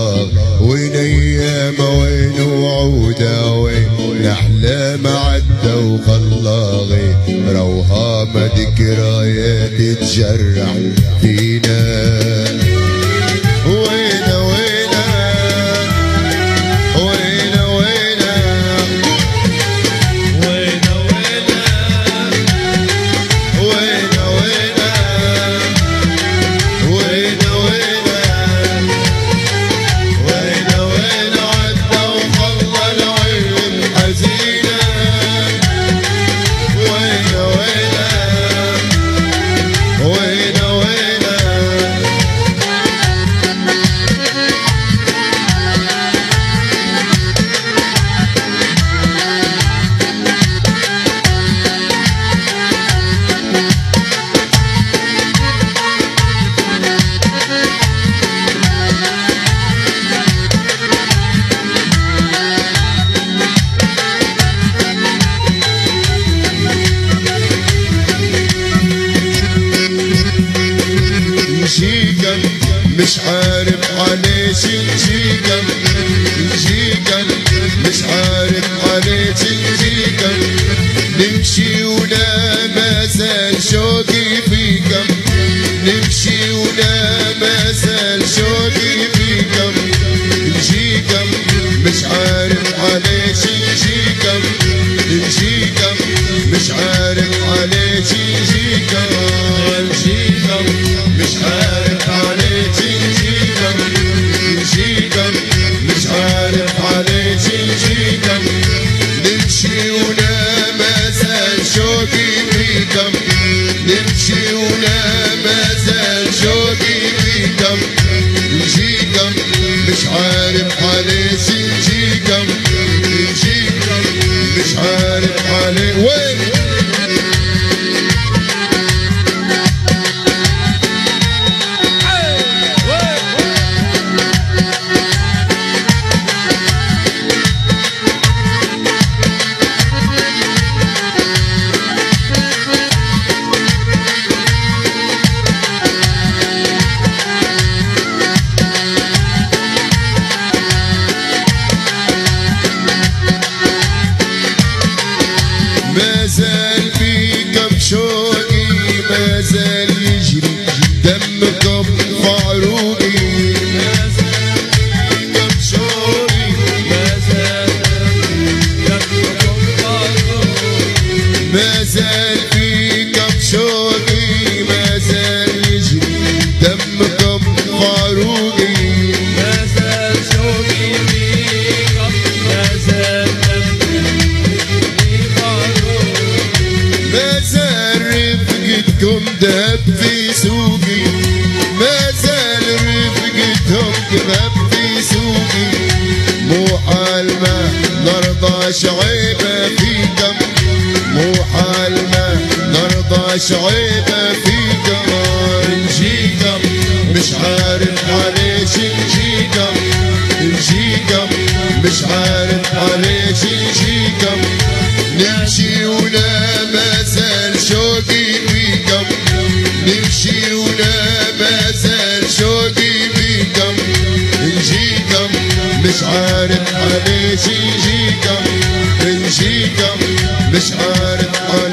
الله. وين ايام وين وعوده وين احلام عدى وخلاغي روهام ذكريات تجرح فينا. مش عارف عليش نجيكم نجيكم مش عارف عليش نجيكم نمشي ولا ما زال شوقي فيكم نمشي ولا ما زال شوقي فيكم نجيكم مش عارف عليش نجيكم نجيكم مش عارف عليش نجيكم نجيكم مش عارف عليش نجيكم مش عارف عليش نجيكم نمشي ولا ما زال شوقي فيكم نمشي ولا ما زال شوقي فيكم نجيكم مش عارف عليش نجيكم نجيكم مش عارف عليش وين ما زال فيكم شوقي ما زال يجري دمكم فعروقي ما زال فيكم شوقي ما زال دمكم فعروقي ما زال فيكم شوقي ما زال يجري دمكم فعروقي ما زال شوقي فيكم ما زال ما زال رفقتكم دهب في سوقي ما زال رفقتهم دهب في سوقي مو حال ما نرضاش عيبة فيكم مو حال ما نرضاش عيبة فيكم نجيكم مش عارف عليش نجيكم نجيكم مش عارف عليش نجيكم نمشي ولا ما زال شوقي فيكم نمشي ولا ما زال شوقي فيكم نجيكم مش عارف عليش نجيكم نجيكم مش عارف عليش